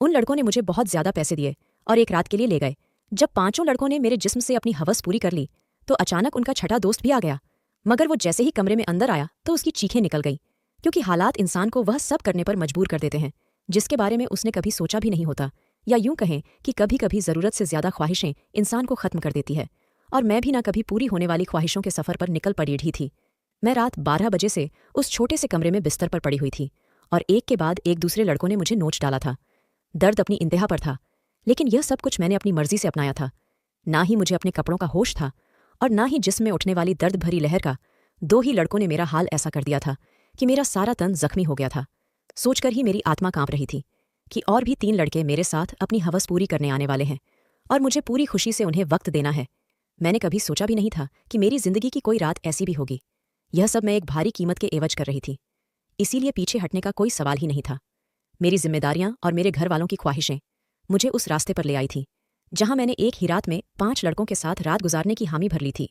उन लड़कों ने मुझे बहुत ज्यादा पैसे दिए और एक रात के लिए ले गए। जब पांचों लड़कों ने मेरे जिस्म से अपनी हवस पूरी कर ली तो अचानक उनका छठा दोस्त भी आ गया। मगर वो जैसे ही कमरे में अंदर आया तो उसकी चीखें निकल गई, क्योंकि हालात इंसान को वह सब करने पर मजबूर कर देते हैं जिसके बारे में उसने कभी सोचा भी नहीं होता, या यूं कहें कि कभी कभी जरूरत से ज्यादा ख्वाहिशें इंसान को खत्म कर देती है। और मैं भी ना कभी पूरी होने वाली ख्वाहिशों के सफर पर निकल पड़ी थी। मैं रात 12 बजे से उस छोटे से कमरे में बिस्तर पर पड़ी हुई थी और एक के बाद एक दूसरे लड़कों ने मुझे नोच डाला था। दर्द अपनी इंतहा पर था, लेकिन यह सब कुछ मैंने अपनी मर्जी से अपनाया था। ना ही मुझे अपने कपड़ों का होश था और ना ही जिस्म में उठने वाली दर्द भरी लहर का। दो ही लड़कों ने मेरा हाल ऐसा कर दिया था कि मेरा सारा तन जख्मी हो गया था। सोचकर ही मेरी आत्मा कांप रही थी कि और भी 3 लड़के मेरे साथ अपनी हवस पूरी करने आने वाले हैं और मुझे पूरी खुशी से उन्हें वक्त देना है। मैंने कभी सोचा भी नहीं था कि मेरी जिंदगी की कोई रात ऐसी भी होगी। यह सब मैं एक भारी कीमत के एवज कर रही थी, इसीलिए पीछे हटने का कोई सवाल ही नहीं था। मेरी जिम्मेदारियां और मेरे घर वालों की ख्वाहिशें मुझे उस रास्ते पर ले आई थी जहां मैंने एक ही रात में 5 लड़कों के साथ रात गुजारने की हामी भर ली थी।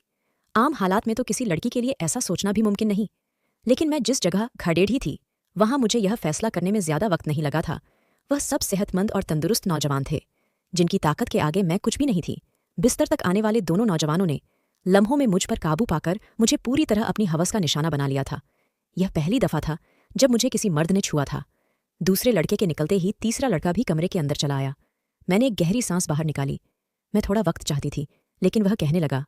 आम हालात में तो किसी लड़की के लिए ऐसा सोचना भी मुमकिन नहीं, लेकिन मैं जिस जगह खड़ेढ़ी थी वहां मुझे यह फैसला करने में ज्यादा वक्त नहीं लगा था। वह सब सेहतमंद और तंदुरुस्त नौजवान थे जिनकी ताकत के आगे मैं कुछ भी नहीं थी। बिस्तर तक आने वाले दोनों नौजवानों ने लम्हों में मुझ पर काबू पाकर मुझे पूरी तरह अपनी हवस का निशाना बना लिया था। यह पहली दफा था जब मुझे किसी मर्द ने छुआ था। दूसरे लड़के के निकलते ही तीसरा लड़का भी कमरे के अंदर चला आया। मैंने एक गहरी सांस बाहर निकाली। मैं थोड़ा वक्त चाहती थी, लेकिन वह कहने लगा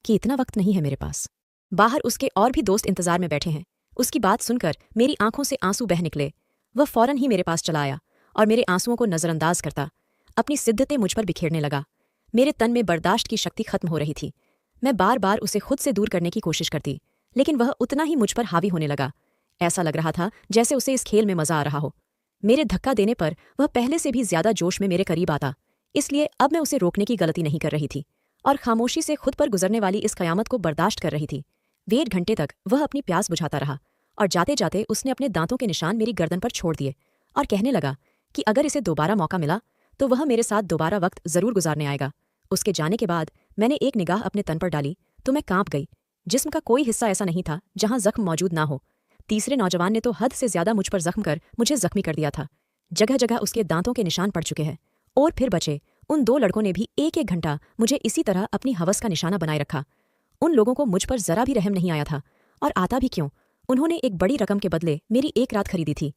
कि इतना वक्त नहीं है मेरे पास। बाहर उसके और भी दोस्त इंतजार में बैठे हैं। उसकी बात सुनकर मेरी आंखों से आंसू बह निकले। वह फौरन ही मेरे पास चला आया और मेरे आंसुओं को नजरअंदाज करता अपनी सिद्धतें मुझ पर बिखेरने लगा। मेरे तन में बर्दाश्त की शक्ति खत्म हो रही थी। मैं बार बार उसे खुद से दूर करने की कोशिश करती, लेकिन वह उतना ही मुझ पर हावी होने लगा। ऐसा लग रहा था जैसे उसे इस खेल में मजा आ रहा हो। मेरे धक्का देने पर वह पहले से भी ज्यादा जोश में मेरे करीब आता, इसलिए अब मैं उसे रोकने की गलती नहीं कर रही थी और खामोशी से खुद पर गुजरने वाली इस कयामत को बर्दाश्त कर रही थी। 1.5 घंटे तक वह अपनी प्यास बुझाता रहा और जाते जाते उसने अपने दांतों के निशान मेरी गर्दन पर छोड़ दिए और कहने लगा कि अगर इसे दोबारा मौका मिला तो वह मेरे साथ दोबारा वक्त जरूर गुजारने आएगा। उसके जाने के बाद मैंने एक निगाह अपने तन पर डाली तो मैं कांप गई। जिस्म का कोई हिस्सा ऐसा नहीं था जहां जख्म मौजूद ना हो। तीसरे नौजवान ने तो हद से ज्यादा मुझ पर जख्म कर मुझे जख्मी कर दिया था। जगह जगह उसके दांतों के निशान पड़ चुके हैं। और फिर बचे उन 2 लड़कों ने भी 1-1 घंटा मुझे इसी तरह अपनी हवस का निशाना बनाए रखा। उन लोगों को मुझ पर जरा भी रहम नहीं आया था, और आता भी क्यों। उन्होंने एक बड़ी रकम के बदले मेरी एक रात खरीदी थी।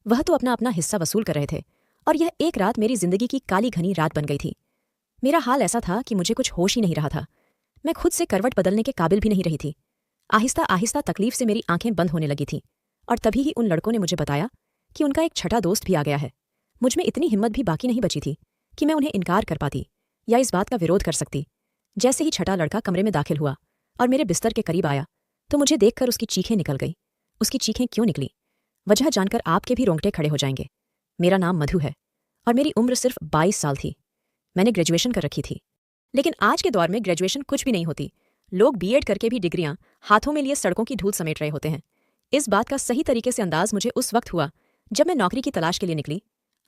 वह तो अपना अपना हिस्सा वसूल कर रहे थे और यह एक रात मेरी जिंदगी की काली घनी रात बन गई थी। मेरा हाल ऐसा था कि मुझे कुछ होश ही नहीं रहा था। मैं खुद से करवट बदलने के काबिल भी नहीं रही थी। आहिस्ता आहिस्ता तकलीफ से मेरी आंखें बंद होने लगी थीं और तभी ही उन लड़कों ने मुझे बताया कि उनका एक छठा दोस्त भी आ गया है। मुझ में इतनी हिम्मत भी बाकी नहीं बची थी कि मैं उन्हें इनकार कर पाती या इस बात का विरोध कर सकती। जैसे ही छठा लड़का कमरे में दाखिल हुआ और मेरे बिस्तर के करीब आया तो मुझे देखकर उसकी चीखें निकल गई। उसकी चीखें क्यों निकली, वजह जानकर आपके भी रोंगटे खड़े हो जाएंगे। मेरा नाम मधु है और मेरी उम्र सिर्फ 22 साल थी। मैंने ग्रेजुएशन कर रखी थी, लेकिन आज के दौर में ग्रेजुएशन कुछ भी नहीं होती। लोग बीएड करके भी डिग्रियां हाथों में लिए सड़कों की धूल समेट रहे होते हैं। इस बात का सही तरीके से अंदाज मुझे उस वक्त हुआ जब मैं नौकरी की तलाश के लिए निकली।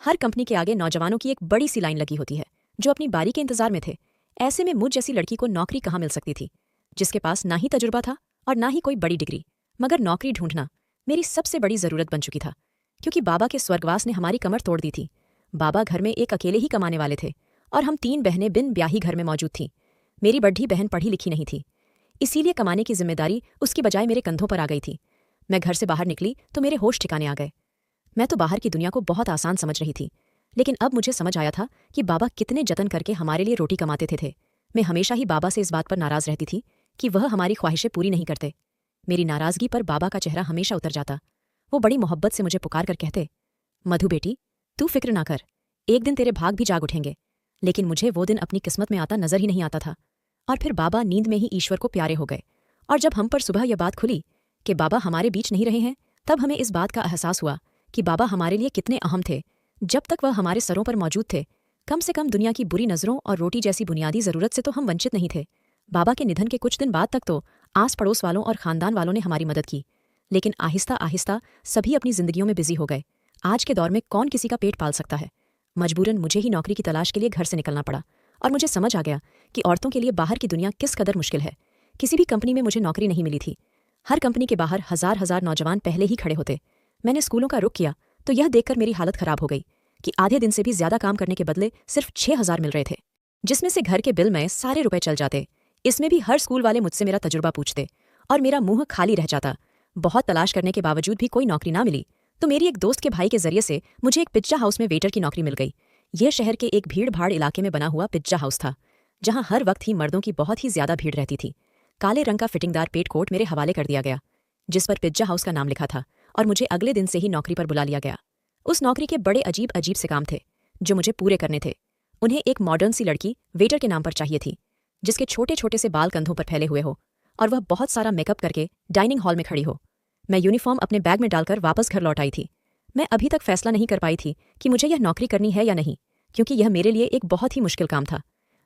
हर कंपनी के आगे नौजवानों की एक बड़ी सी लाइन लगी होती है जो अपनी बारी के इंतजार में थे। ऐसे में मुझ जैसी लड़की को नौकरी कहाँ मिल सकती थी, जिसके पास ना ही तजुर्बा था और ना ही कोई बड़ी डिग्री। मगर नौकरी ढूंढना मेरी सबसे बड़ी जरूरत बन चुकी था, क्योंकि बाबा के स्वर्गवास ने हमारी कमर तोड़ दी थी। बाबा घर में एक अकेले ही कमाने वाले थे और हम 3 बहनें बिन ब्याही घर में मौजूद थीं। मेरी बड़ी बहन पढ़ी लिखी नहीं थी, इसीलिए कमाने की जिम्मेदारी उसकी बजाय मेरे कंधों पर आ गई थी। मैं घर से बाहर निकली तो मेरे होश ठिकाने आ गए। मैं तो बाहर की दुनिया को बहुत आसान समझ रही थी, लेकिन अब मुझे समझ आया था कि बाबा कितने जतन करके हमारे लिए रोटी कमाते थे। मैं हमेशा ही बाबा से इस बात पर नाराज रहती थी कि वह हमारी ख्वाहिशें पूरी नहीं करते। मेरी नाराजगी पर बाबा का चेहरा हमेशा उतर जाता। वो बड़ी मोहब्बत से मुझे पुकार कर कहते, मधु बेटी, तू फिक्र ना कर, एक दिन तेरे भाग भी जाग उठेंगे। लेकिन मुझे वो दिन अपनी किस्मत में आता नजर ही नहीं आता था। और फिर बाबा नींद में ही ईश्वर को प्यारे हो गए, और जब हम पर सुबह यह बात खुली कि बाबा हमारे बीच नहीं रहे हैं, तब हमें इस बात का एहसास हुआ कि बाबा हमारे लिए कितने अहम थे। जब तक वह हमारे सरों पर मौजूद थे, कम से कम दुनिया की बुरी नज़रों और रोटी जैसी बुनियादी ज़रूरत से तो हम वंचित नहीं थे। बाबा के निधन के कुछ दिन बाद तक तो आस पड़ोस वालों और ख़ानदान वालों ने हमारी मदद की, लेकिन आहिस्ता आहिस्ता सभी अपनी ज़िंदगियों में बिजी हो गए। आज के दौर में कौन किसी का पेट पाल सकता है। मजबूरन मुझे ही नौकरी की तलाश के लिए घर से निकलना पड़ा, और मुझे समझ आ गया कि औरतों के लिए बाहर की दुनिया किस कदर मुश्किल है। किसी भी कंपनी में मुझे नौकरी नहीं मिली थी। हर कंपनी के बाहर हजार हजार नौजवान पहले ही खड़े होते। मैंने स्कूलों का रुख किया तो यह देखकर मेरी हालत खराब हो गई। कि आधे दिन से भी ज्यादा काम करने के बदले सिर्फ 6,000 मिल रहे थे, जिसमें से घर के बिल में सारे रुपए चल जाते। इसमें भी हर स्कूल वाले मुझसे मेरा तजुर्बा पूछते और मेरा मुंह खाली रह जाता। बहुत तलाश करने के बावजूद भी कोई नौकरी ना मिली तो मेरी एक दोस्त के भाई के जरिए से मुझे एक पिज्जा हाउस में वेटर की नौकरी मिल गई। यह शहर के एक भीड़ भाड़ इलाके में बना हुआ पिज्जा हाउस था, जहां हर वक्त ही मर्दों की बहुत ही ज्यादा भीड़ रहती थी। काले रंग का फिटिंगदार पेट कोट मेरे हवाले कर दिया गया, जिस पर पिज्जा हाउस का नाम लिखा था, और मुझे अगले दिन से ही नौकरी पर बुला लिया गया। उस नौकरी के बड़े अजीब अजीब से काम थे जो मुझे पूरे करने थे। उन्हें एक मॉडर्न सी लड़की वेटर के नाम पर चाहिए थी, जिसके छोटे छोटे से बाल कंधों पर फैले हुए हो और वह बहुत सारा मेकअप करके डाइनिंग हॉल में खड़ी हो। मैं यूनिफॉर्म अपने बैग में डालकर वापस घर लौट आई थी। मैं अभी तक फैसला नहीं कर पाई थी कि मुझे यह नौकरी करनी है या नहीं, क्योंकि यह मेरे लिए एक बहुत ही मुश्किल काम था।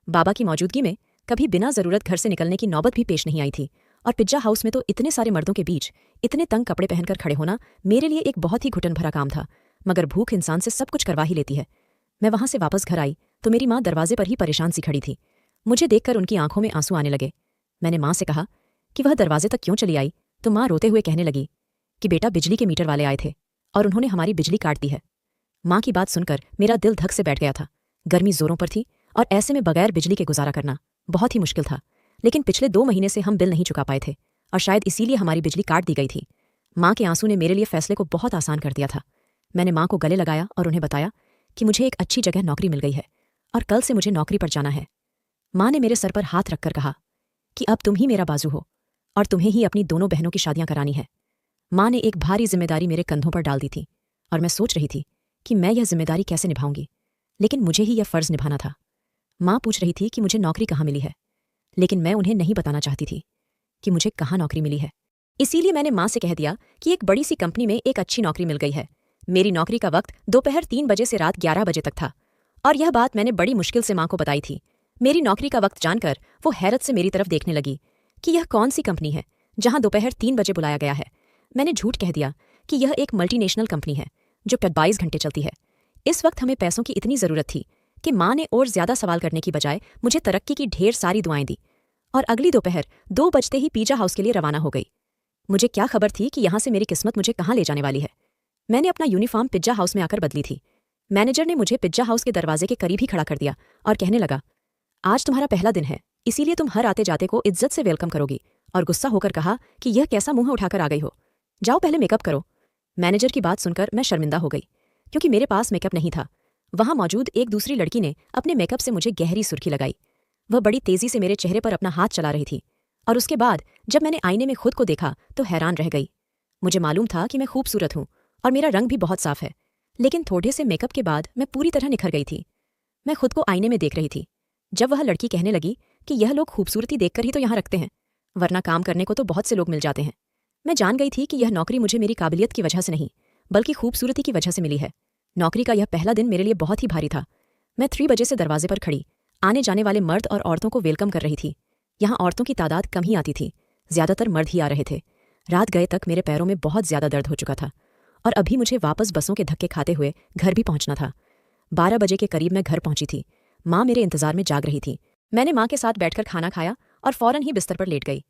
बाबा की मौजूदगी में कभी बिना जरूरत घर से निकलने की नौबत भी पेश नहीं आई थी, और पिज्जा हाउस में तो इतने सारे मर्दों के बीच इतने तंग कपड़े पहनकर खड़े होना मेरे लिए एक बहुत ही घुटन भरा काम था। मगर भूख इंसान से सब कुछ करवा ही लेती है। मैं वहां से वापस घर आई तो मेरी माँ दरवाजे पर ही परेशान सी खड़ी थी। मुझे देखकर उनकी आंखों में आंसू आने लगे। मैंने माँ से कहा कि वह दरवाजे तक क्यों चली आई, तो माँ रोते हुए कहने लगी कि बेटा, बिजली के मीटर वाले आए थे और उन्होंने हमारी बिजली काट दी है। माँ की बात सुनकर मेरा दिल धक से बैठ गया था। गर्मी जोरों पर थी और ऐसे में बगैर बिजली के गुजारा करना बहुत ही मुश्किल था। लेकिन पिछले 2 महीने से हम बिल नहीं चुका पाए थे और शायद इसीलिए हमारी बिजली काट दी गई थी। माँ के आंसू ने मेरे लिए फैसले को बहुत आसान कर दिया था। मैंने माँ को गले लगाया और उन्हें बताया कि मुझे एक अच्छी जगह नौकरी मिल गई है और कल से मुझे नौकरी पर जाना है। माँ ने मेरे सर पर हाथ रखकर कहा कि अब तुम ही मेरा बाजू हो और तुम्हें ही अपनी दोनों बहनों की शादियां करानी है। माँ ने एक भारी जिम्मेदारी मेरे कंधों पर डाल दी थी और मैं सोच रही थी कि मैं यह जिम्मेदारी कैसे निभाऊंगी, लेकिन मुझे ही यह फर्ज निभाना था। माँ पूछ रही थी कि मुझे नौकरी कहाँ मिली है, लेकिन मैं उन्हें नहीं बताना चाहती थी कि मुझे कहाँ नौकरी मिली है। इसीलिए मैंने माँ से कह दिया कि एक बड़ी सी कंपनी में एक अच्छी नौकरी मिल गई है। मेरी नौकरी का वक्त दोपहर 3 बजे से रात 11 बजे तक था, और यह बात मैंने बड़ी मुश्किल से माँ को बताई थी। मेरी नौकरी का वक्त जानकर वो हैरत से मेरी तरफ देखने लगी कि यह कौन सी कंपनी है जहां दोपहर 3 बजे बुलाया गया है। मैंने झूठ कह दिया कि यह एक मल्टीनेशनल कंपनी है जो 22 घंटे चलती है। इस वक्त हमें पैसों की इतनी जरूरत थी कि माँ ने और ज्यादा सवाल करने की बजाय मुझे तरक्की की ढेर सारी दुआएं दी और अगली दोपहर 2 बजते ही पिज्जा हाउस के लिए रवाना हो गई। मुझे क्या खबर थी कि यहां से मेरी किस्मत मुझे कहाँ ले जाने वाली है। मैंने अपना यूनिफॉर्म पिज्जा हाउस में आकर बदली थी। मैनेजर ने मुझे पिज्जा हाउस के दरवाजे के करीब ही खड़ा कर दिया और कहने लगा, आज तुम्हारा पहला दिन है, इसीलिए तुम हर आते जाते को इज्जत से वेलकम करोगी। और गुस्सा होकर कहा कि यह कैसा मुंह उठाकर आ गई हो, जाओ पहले मेकअप करो। मैनेजर की बात सुनकर मैं शर्मिंदा हो गई, क्योंकि मेरे पास मेकअप नहीं था। वहां मौजूद एक दूसरी लड़की ने अपने मेकअप से मुझे गहरी सुर्खी लगाई। वह बड़ी तेजी से मेरे चेहरे पर अपना हाथ चला रही थी, और उसके बाद जब मैंने आईने में खुद को देखा तो हैरान रह गई। मुझे मालूम था कि मैं खूबसूरत हूं और मेरा रंग भी बहुत साफ है, लेकिन थोड़े से मेकअप के बाद मैं पूरी तरह निखर गई थी। मैं खुद को आईने में देख रही थी जब वह लड़की कहने लगी कि यह लोग खूबसूरती देखकर ही तो यहाँ रखते हैं, वरना काम करने को तो बहुत से लोग मिल जाते हैं। मैं जान गई थी कि यह नौकरी मुझे मेरी काबिलियत की वजह से नहीं, बल्कि खूबसूरती की वजह से मिली है। नौकरी का यह पहला दिन मेरे लिए बहुत ही भारी था। मैं 3 बजे से दरवाजे पर खड़ी आने जाने वाले मर्द और औरतों को वेलकम कर रही थी। यहाँ औरतों की तादाद कम ही आती थी, ज्यादातर मर्द ही आ रहे थे। रात गए तक मेरे पैरों में बहुत ज्यादा दर्द हो चुका था और अभी मुझे वापस बसों के धक्के खाते हुए घर भी पहुंचना था। 12 बजे के करीब मैं घर पहुंची थी। माँ मेरे इंतजार में जाग रही थी। मैंने माँ के साथ बैठकर खाना खाया और फौरन ही बिस्तर पर लेट गई।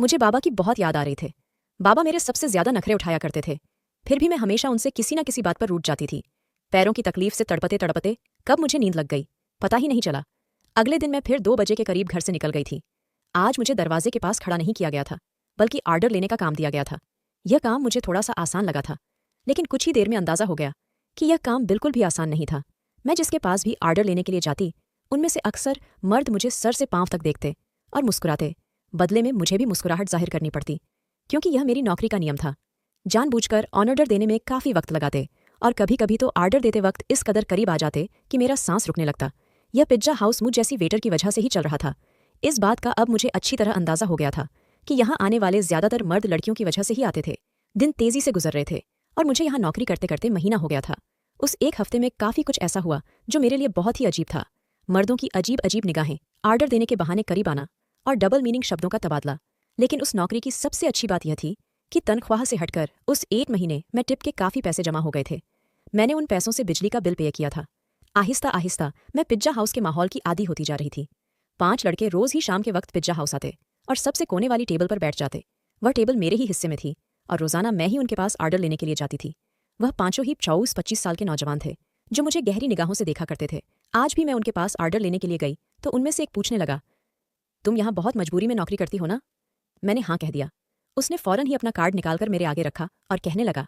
मुझे बाबा की बहुत याद आ रही थी। बाबा मेरे सबसे ज्यादा नखरे उठाया करते थे, फिर भी मैं हमेशा उनसे किसी न किसी बात पर रूठ जाती थी। पैरों की तकलीफ से तड़पते तड़पते कब मुझे नींद लग गई पता ही नहीं चला। अगले दिन मैं फिर 2 बजे के करीब घर से निकल गई थी। आज मुझे दरवाजे के पास खड़ा नहीं किया गया था, बल्कि ऑर्डर लेने का काम दिया गया था। यह काम मुझे थोड़ा सा आसान लगा था, लेकिन कुछ ही देर में अंदाजा हो गया कि यह काम बिल्कुल भी आसान नहीं था। मैं जिसके पास भी ऑर्डर लेने के लिए जाती, उनमें से अक्सर मर्द मुझे सर से पांव तक देखते और मुस्कुराते। बदले में मुझे भी मुस्कुराहट जाहिर करनी पड़ती, क्योंकि यह मेरी नौकरी का नियम था। जानबूझकर ऑर्डर देने में काफ़ी वक्त लगाते और कभी कभी तो ऑर्डर देते वक्त इस कदर करीब आ जाते कि मेरा सांस रुकने लगता। यह पिज्जा हाउस मुझ जैसी वेटर की वजह से ही चल रहा था। इस बात का अब मुझे अच्छी तरह अंदाजा हो गया था कि यहाँ आने वाले ज्यादातर मर्द लड़कियों की वजह से ही आते थे। दिन तेजी से गुजर रहे थे और मुझे यहाँ नौकरी करते करते महीना हो गया था। उस एक हफ्ते में काफ़ी कुछ ऐसा हुआ जो मेरे लिए बहुत ही अजीब था। मर्दों की अजीब अजीब निगाहें, ऑर्डर देने के बहाने करीब आना और डबल मीनिंग शब्दों का तबादला। लेकिन उस नौकरी की सबसे अच्छी बात यह थी कि तनख्वाह से हटकर उस 1 महीने में टिप के काफ़ी पैसे जमा हो गए थे। मैंने उन पैसों से बिजली का बिल पे किया था। आहिस्ता आहिस्ता मैं पिज्जा हाउस के माहौल की आदी होती जा रही थी। 5 लड़के रोज ही शाम के वक्त पिज्जा हाउस आते और सबसे कोने वाली टेबल पर बैठ जाते। वह टेबल मेरे ही हिस्से में थी और रोजाना मैं ही उनके पास ऑर्डर लेने के लिए जाती थी। वह पांचों ही 24-25 साल के नौजवान थे जो मुझे गहरी निगाहों से देखा करते थे। आज भी मैं उनके पास ऑर्डर लेने के लिए गई तो उनमें से एक पूछने लगा, तुम यहाँ बहुत मजबूरी में नौकरी करती हो ना? मैंने हाँ कह दिया। उसने फौरन ही अपना कार्ड निकालकर मेरे आगे रखा और कहने लगा,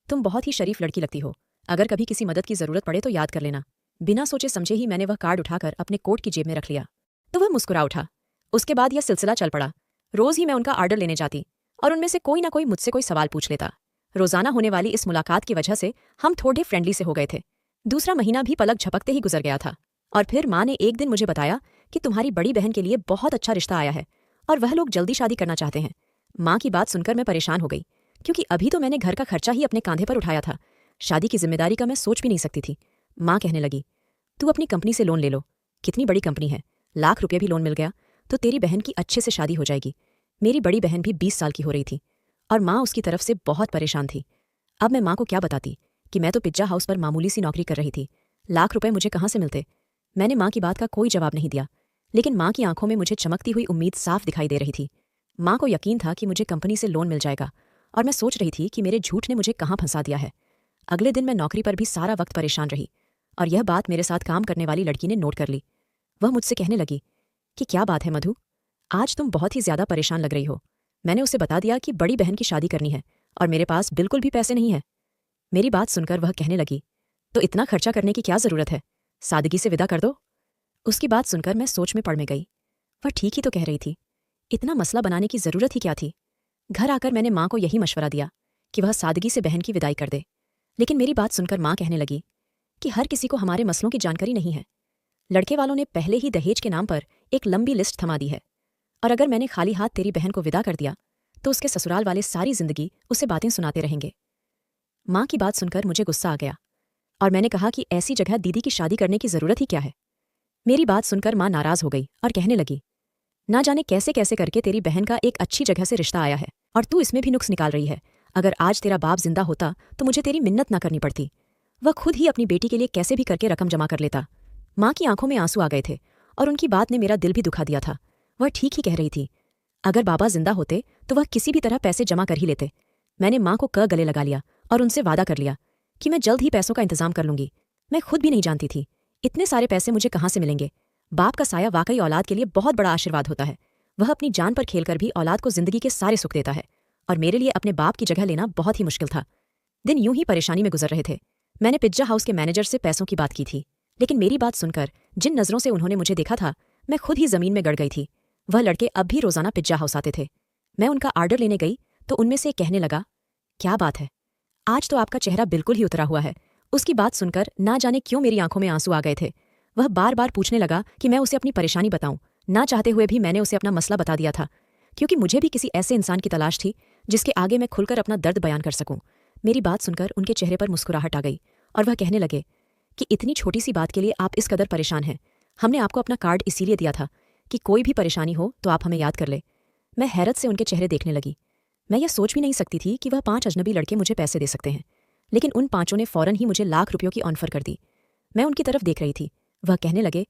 तुम बहुत ही शरीफ लड़की लगती हो, अगर कभी किसी मदद की जरूरत पड़े तो याद कर लेना। बिना सोचे समझे ही मैंने वह कार्ड उठाकर अपने कोट की जेब में रख लिया तो वह मुस्कुरा उठा। उसके बाद यह सिलसिला चल पड़ा। रोज ही मैं उनका ऑर्डर लेने जाती और उनमें से कोई ना कोई मुझसे कोई सवाल पूछ लेता। रोजाना होने वाली इस मुलाकात की वजह से हम थोड़े फ्रेंडली से हो गए थे। दूसरा महीना भी पलक झपकते ही गुजर गया था और फिर माँ ने एक दिन मुझे बताया कि तुम्हारी बड़ी बहन के लिए बहुत अच्छा रिश्ता आया है और वह लोग जल्दी शादी करना चाहते हैं। माँ की बात सुनकर मैं परेशान हो गई, क्योंकि अभी तो मैंने घर का खर्चा ही अपने कांधे पर उठाया था। शादी की जिम्मेदारी का मैं सोच भी नहीं सकती थी। माँ कहने लगी, तू अपनी कंपनी से लोन ले लो, कितनी बड़ी कंपनी है, ₹1,00,000 भी लोन मिल गया तो तेरी बहन की अच्छे से शादी हो जाएगी। मेरी बड़ी बहन भी 20 साल की हो रही थी और माँ उसकी तरफ से बहुत परेशान थी। अब मैं माँ को क्या बताती कि मैं तो पिज्जा हाउस पर मामूली सी नौकरी कर रही थी, ₹1,00,000 मुझे कहाँ से मिलते। मैंने माँ की बात का कोई जवाब नहीं दिया, लेकिन माँ की आंखों में मुझे चमकती हुई उम्मीद साफ दिखाई दे रही थी। माँ को यकीन था कि मुझे कंपनी से लोन मिल जाएगा और मैं सोच रही थी कि मेरे झूठ ने मुझे कहाँ फंसा दिया है। अगले दिन मैं नौकरी पर भी सारा वक्त परेशान रही और यह बात मेरे साथ काम करने वाली लड़की ने नोट कर ली। वह मुझसे कहने लगी कि क्या बात है मधु, आज तुम बहुत ही ज्यादा परेशान लग रही हो। मैंने उसे बता दिया कि बड़ी बहन की शादी करनी है और मेरे पास बिल्कुल भी पैसे नहीं है। मेरी बात सुनकर वह कहने लगी, तो इतना खर्चा करने की क्या जरूरत है, सादगी से विदा कर दो। उसकी बात सुनकर मैं सोच में पड़ में गई। वह ठीक ही तो कह रही थी, इतना मसला बनाने की जरूरत ही क्या थी। घर आकर मैंने माँ को यही मशवरा दिया कि वह सादगी से बहन की विदाई कर दे, लेकिन मेरी बात सुनकर माँ कहने लगी कि हर किसी को हमारे मसलों की जानकारी नहीं है। लड़के वालों ने पहले ही दहेज के नाम पर एक लंबी लिस्ट थमा दी है और अगर मैंने खाली हाथ तेरी बहन को विदा कर दिया तो उसके ससुराल वाले सारी जिंदगी उसे बातें सुनाते रहेंगे। माँ की बात सुनकर मुझे गुस्सा आ गया और मैंने कहा कि ऐसी जगह दीदी की शादी करने की जरूरत ही क्या है। मेरी बात सुनकर माँ नाराज हो गई और कहने लगी, ना जाने कैसे कैसे करके तेरी बहन का एक अच्छी जगह से रिश्ता आया है और तू इसमें भी नुक्स निकाल रही है। अगर आज तेरा बाप जिंदा होता तो मुझे तेरी मिन्नत ना करनी पड़ती, वह खुद ही अपनी बेटी के लिए कैसे भी करके रकम जमा कर लेता। माँ की आंखों में आंसू आ गए थे और उनकी बात ने मेरा दिल भी दुखा दिया था। वह ठीक ही कह रही थी, अगर बाबा जिंदा होते तो वह किसी भी तरह पैसे जमा कर ही लेते। मैंने माँ को गले लगा लिया और उनसे वादा कर लिया कि मैं जल्द ही पैसों का इंतजाम कर लूंगी। मैं खुद भी नहीं जानती थी इतने सारे पैसे मुझे कहाँ से मिलेंगे। बाप का साया वाकई औलाद के लिए बहुत बड़ा आशीर्वाद होता है। वह अपनी जान पर खेलकर भी औलाद को जिंदगी के सारे सुख देता है और मेरे लिए अपने बाप की जगह लेना बहुत ही मुश्किल था। दिन यूं ही परेशानी में गुजर रहे थे। मैंने पिज्जा हाउस के मैनेजर से पैसों की बात की थी, लेकिन मेरी बात सुनकर जिन नजरों से उन्होंने मुझे देखा था मैं खुद ही जमीन में गड़ गई थी। वह लड़के अब भी रोजाना पिज्जा हाउस आते थे। मैं उनका ऑर्डर लेने गई तो उनमें से कहने लगा, क्या बात है, आज तो आपका चेहरा बिल्कुल ही उतरा हुआ है। उसकी बात सुनकर ना जाने क्यों मेरी आंखों में आंसू आ गए थे। वह बार बार पूछने लगा कि मैं उसे अपनी परेशानी बताऊं। ना चाहते हुए भी मैंने उसे अपना मसला बता दिया था, क्योंकि मुझे भी किसी ऐसे इंसान की तलाश थी जिसके आगे मैं खुलकर अपना दर्द बयान कर सकूं। मेरी बात सुनकर उनके चेहरे पर मुस्कुराहट आ गई और वह कहने लगे कि इतनी छोटी सी बात के लिए आप इस कदर परेशान हैं। हमने आपको अपना कार्ड इसीलिए दिया था कि कोई भी परेशानी हो तो आप हमें याद कर ले। मैं हैरत से उनके चेहरे देखने लगी। मैं यह सोच भी नहीं सकती थी कि वह 5 अजनबी लड़के मुझे पैसे दे सकते हैं, लेकिन उन पांचों ने फौरन ही मुझे ₹1,00,000 की ऑफर कर दी। मैं उनकी तरफ देख रही थी। वह कहने लगे,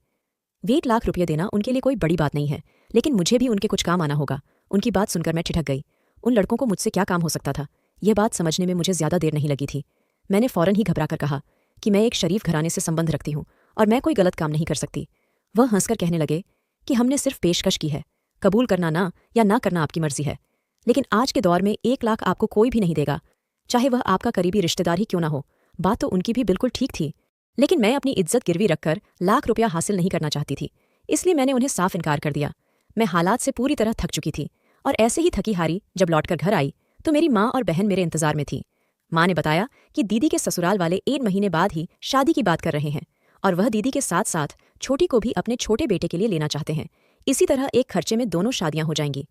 वे ₹1,00,000 देना उनके लिए कोई बड़ी बात नहीं है, लेकिन मुझे भी उनके कुछ काम आना होगा। उनकी बात सुनकर मैं ठिठक गई। उन लड़कों को मुझसे क्या काम हो सकता था, यह बात समझने में मुझे ज्यादा देर नहीं लगी थी। मैंने फौरन ही घबरा कर कहा कि मैं एक शरीफ घराने से संबंध रखती हूँ और मैं कोई गलत काम नहीं कर सकती। वह हंसकर कहने लगे कि हमने सिर्फ पेशकश की है, कबूल करना ना या ना करना आपकी मर्जी है, लेकिन आज के दौर में 1,00,000 आपको कोई भी नहीं देगा, चाहे वह आपका करीबी रिश्तेदार ही क्यों ना हो। बात तो उनकी भी बिल्कुल ठीक थी, लेकिन मैं अपनी इज्जत गिरवी रखकर ₹1,00,000 हासिल नहीं करना चाहती थी, इसलिए मैंने उन्हें साफ इनकार कर दिया। मैं हालात से पूरी तरह थक चुकी थी और ऐसे ही थकी हारी जब लौटकर घर आई तो मेरी माँ और बहन मेरे इंतजार में थी। माँ ने बताया कि दीदी के ससुराल वाले 1 महीने बाद ही शादी की बात कर रहे हैं और वह दीदी के साथ साथ छोटी को भी अपने छोटे बेटे के लिए लेना चाहते हैं। इसी तरह एक खर्चे में दोनों शादियां हो जाएंगी।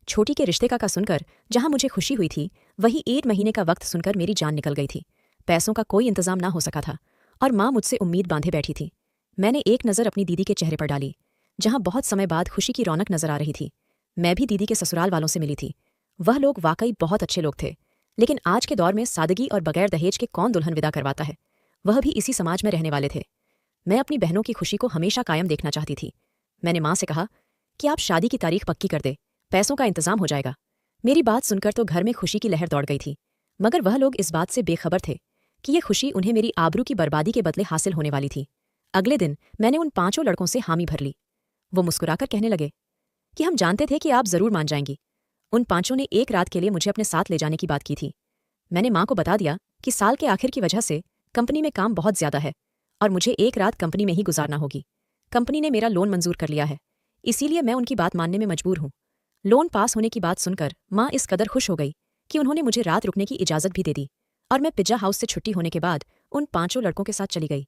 छोटी के रिश्ते का सुनकर जहां मुझे खुशी हुई थी, वही 1 महीने का वक्त सुनकर मेरी जान निकल गई थी। पैसों का कोई इंतजाम ना हो सका था और माँ मुझसे उम्मीद बांधे बैठी थी। मैंने एक नज़र अपनी दीदी के चेहरे पर डाली, जहां बहुत समय बाद खुशी की रौनक नजर आ रही थी। मैं भी दीदी के ससुराल वालों से मिली थी। वह लोग वाकई बहुत अच्छे लोग थे, लेकिन आज के दौर में सादगी और बगैर दहेज के कौन दुल्हन विदा करवाता है, वह भी इसी समाज में रहने वाले थे। मैं अपनी बहनों की खुशी को हमेशा कायम देखना चाहती थी। मैंने माँ से कहा कि आप शादी की तारीख पक्की कर दे, पैसों का इंतजाम हो जाएगा। मेरी बात सुनकर तो घर में खुशी की लहर दौड़ गई थी, मगर वह लोग इस बात से बेखबर थे कि ये खुशी उन्हें मेरी आबरू की बर्बादी के बदले हासिल होने वाली थी। अगले दिन मैंने उन 5 लड़कों से हामी भर ली। वो मुस्कुराकर कहने लगे कि हम जानते थे कि आप जरूर मान जाएंगी। उन 5 ने एक रात के लिए मुझे अपने साथ ले जाने की बात की थी। मैंने माँ को बता दिया कि साल के आखिर की वजह से कंपनी में काम बहुत ज्यादा है और मुझे एक रात कंपनी में ही गुजारना होगी। कंपनी ने मेरा लोन मंजूर कर लिया है, इसीलिए मैं उनकी बात मानने में मजबूर हूँ। लोन पास होने की बात सुनकर माँ इस कदर खुश हो गई कि उन्होंने मुझे रात रुकने की इजाजत भी दे दी और मैं पिज्जा हाउस से छुट्टी होने के बाद उन 5 लड़कों के साथ चली गई।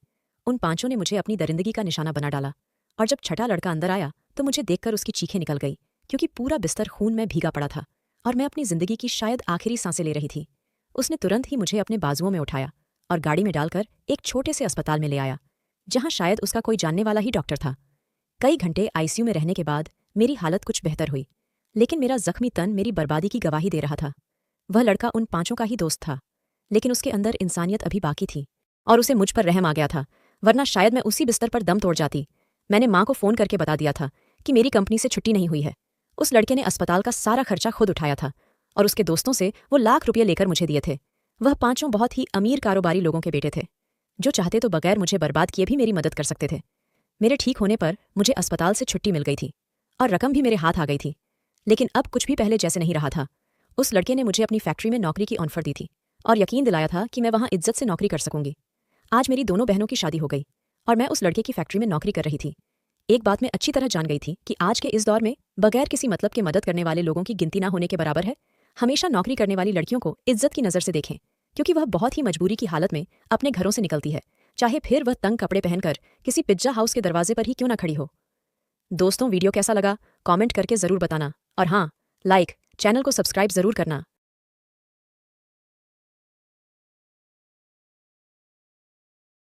उन 5 ने मुझे अपनी दरिंदगी का निशाना बना डाला और जब छठा लड़का अंदर आया तो मुझे देखकर उसकी चीखें निकल गई, क्योंकि पूरा बिस्तर खून में भीगा पड़ा था और मैं अपनी जिंदगी की शायद आखिरी सांसें ले रही थी। उसने तुरंत ही मुझे अपने बाजुओं में उठाया और गाड़ी में डालकर एक छोटे से अस्पताल में ले आया, जहां शायद उसका कोई जानने वाला ही डॉक्टर था। कई घंटे आईसीयू में रहने के बाद मेरी हालत कुछ बेहतर हुई, लेकिन मेरा जख्मी तन मेरी बर्बादी की गवाही दे रहा था। वह लड़का उन 5 का ही दोस्त था, लेकिन उसके अंदर इंसानियत अभी बाकी थी और उसे मुझ पर रहम आ गया था, वरना शायद मैं उसी बिस्तर पर दम तोड़ जाती। मैंने माँ को फ़ोन करके बता दिया था कि मेरी कंपनी से छुट्टी नहीं हुई है। उस लड़के ने अस्पताल का सारा खर्चा खुद उठाया था और उसके दोस्तों से वो लाख रुपये लेकर मुझे दिए थे। वह 5 बहुत ही अमीर कारोबारी लोगों के बेटे थे, जो चाहते तो बगैर मुझे बर्बाद किए भी मेरी मदद कर सकते थे। मेरे ठीक होने पर मुझे अस्पताल से छुट्टी मिल गई थी और रकम भी मेरे हाथ आ गई थी, लेकिन अब कुछ भी पहले जैसे नहीं रहा था। उस लड़के ने मुझे अपनी फैक्ट्री में नौकरी की ऑफर दी थी और यकीन दिलाया था कि मैं वहां इज्जत से नौकरी कर सकूंगी। आज मेरी दोनों बहनों की शादी हो गई और मैं उस लड़के की फैक्ट्री में नौकरी कर रही थी। एक बात मैं अच्छी तरह जान गई थी कि आज के इस दौर में बगैर किसी मतलब के मदद करने वाले लोगों की गिनती ना होने के बराबर है। हमेशा नौकरी करने वाली लड़कियों को इज्जत की नज़र से देखें, क्योंकि वह बहुत ही मजबूरी की हालत में अपने घरों से निकलती है, चाहे फिर वह तंग कपड़े पहनकर किसी पिज्जा हाउस के दरवाजे पर ही क्यों ना खड़ी हो। दोस्तों, वीडियो कैसा लगा कमेंट करके ज़रूर बताना और हाँ, लाइक चैनल को सब्सक्राइब ज़रूर करना।